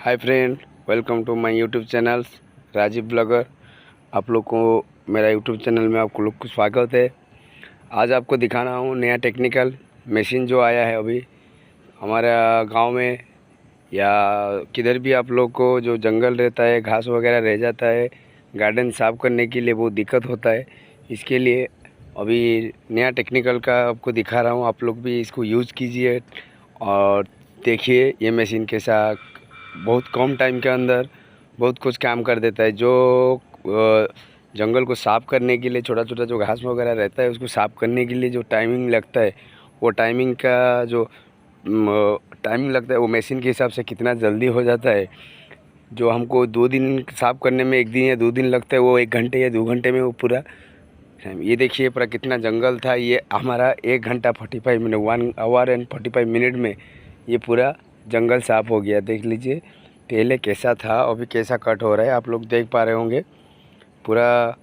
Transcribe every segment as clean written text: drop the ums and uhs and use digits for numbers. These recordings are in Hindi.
Hi friend, welcome to my YouTube channel Rajeev blogger. आप लोग को मेरा यूट्यूब चैनल में आपको लोग को स्वागत है। आज आपको दिखाना हूँ नया टेक्निकल मशीन जो आया है अभी हमारा गांव में या किधर भी। आप लोग को जो जंगल रहता है, घास वगैरह रह जाता है, गार्डन साफ़ करने के लिए बहुत दिक्कत होता है। इसके लिए अभी नया टेक्निकल का आपको दिखा रहा हूँ। आप लोग भी इसको यूज़ कीजिए और देखिए ये मशीन कैसा बहुत कम टाइम के अंदर बहुत कुछ काम कर देता है। जो जंगल को साफ़ करने के लिए, छोटा छोटा जो घास वगैरह रहता है उसको साफ़ करने के लिए जो टाइमिंग लगता है, वो टाइमिंग का जो टाइमिंग लगता है वो मशीन के हिसाब से कितना जल्दी हो जाता है। जो हमको 2 दिन साफ़ करने में 1 दिन या 2 दिन लगता है, वो 1 घंटे या 2 घंटे में वो पूरा। ये देखिए पूरा कितना जंगल था। ये हमारा 1 घंटा 45 मिनट 1 आवर एंड 45 मिनट में ये पूरा जंगल साफ़ हो गया। देख लीजिए पहले कैसा था, अभी कैसा कट हो रहा है। आप लोग देख पा रहे होंगे पूरा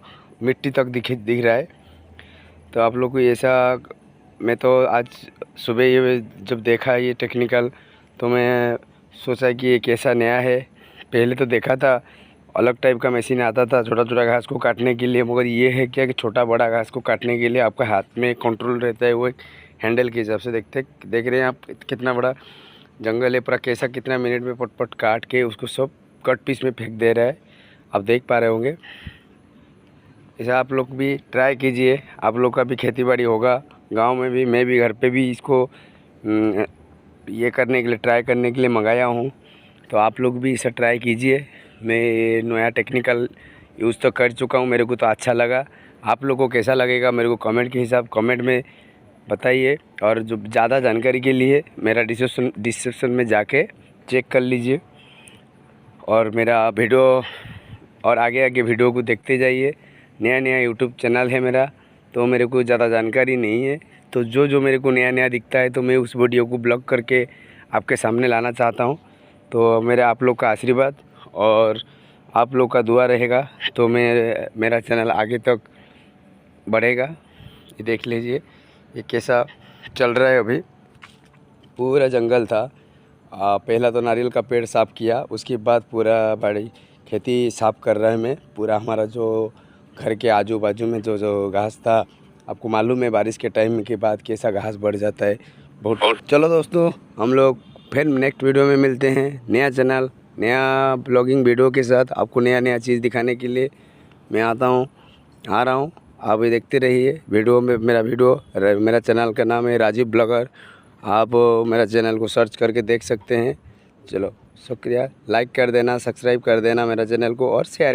मिट्टी तक दिख रहा है। तो आप लोग को ऐसा, मैं तो आज सुबह ये जब देखा ये टेक्निकल तो मैं सोचा कि ये कैसा नया है। पहले तो देखा था अलग टाइप का मशीन आता था छोटा छोटा घास को काटने के लिए, मगर ये है क्या कि छोटा बड़ा घास को काटने के लिए आपका हाथ में कंट्रोल रहता है, वो एक हैंडल के हिसाब से। देख रहे हैं आप कितना बड़ा जंगल है पूरा, कैसा कितना मिनट में पट काट के उसको सब कट पीस में फेंक दे रहा है। आप देख पा रहे होंगे। ऐसा आप लोग भी ट्राई कीजिए। आप लोग का भी खेती बाड़ी होगा गांव में भी, मैं भी घर पे भी इसको ये करने के लिए, ट्राई करने के लिए मंगाया हूँ। तो आप लोग भी इसे ट्राई कीजिए। मैं नया टेक्निकल यूज़ तो कर चुका हूँ, मेरे को तो अच्छा लगा। आप लोग को कैसा लगेगा मेरे को कमेंट में बताइए। और जो ज़्यादा जानकारी के लिए मेरा डिस्क्रिप्शन में जाके चेक कर लीजिए और मेरा वीडियो और आगे आगे वीडियो को देखते जाइए। नया नया यूट्यूब चैनल है मेरा, तो मेरे को ज़्यादा जानकारी नहीं है। तो जो मेरे को नया नया दिखता है तो मैं उस वीडियो को ब्लॉग करके आपके सामने लाना चाहता हूँ। तो मेरा आप लोग का आशीर्वाद और आप लोग का दुआ रहेगा तो मेरा चैनल आगे तक बढ़ेगा। ये देख लीजिए ये कैसा चल रहा है। अभी पूरा जंगल था। पहला तो नारियल का पेड़ साफ़ किया, उसके बाद पूरा बड़ी खेती साफ़ कर रहा है मैं। पूरा हमारा जो घर के आजू बाजू में जो घास था, आपको मालूम है बारिश के टाइम के बाद कैसा घास बढ़ जाता है बहुत। चलो दोस्तों, हम लोग फिर नेक्स्ट वीडियो में मिलते हैं। नया चैनल, नया ब्लॉगिंग वीडियो के साथ आपको नया नया चीज़ दिखाने के लिए मैं आ रहा हूँ। आप ये देखते रहिए वीडियो में। मेरा चैनल का नाम है राजीव ब्लॉगर। आप मेरा चैनल को सर्च करके देख सकते हैं। चलो शुक्रिया, लाइक कर देना, सब्सक्राइब कर देना मेरा चैनल को और शेयर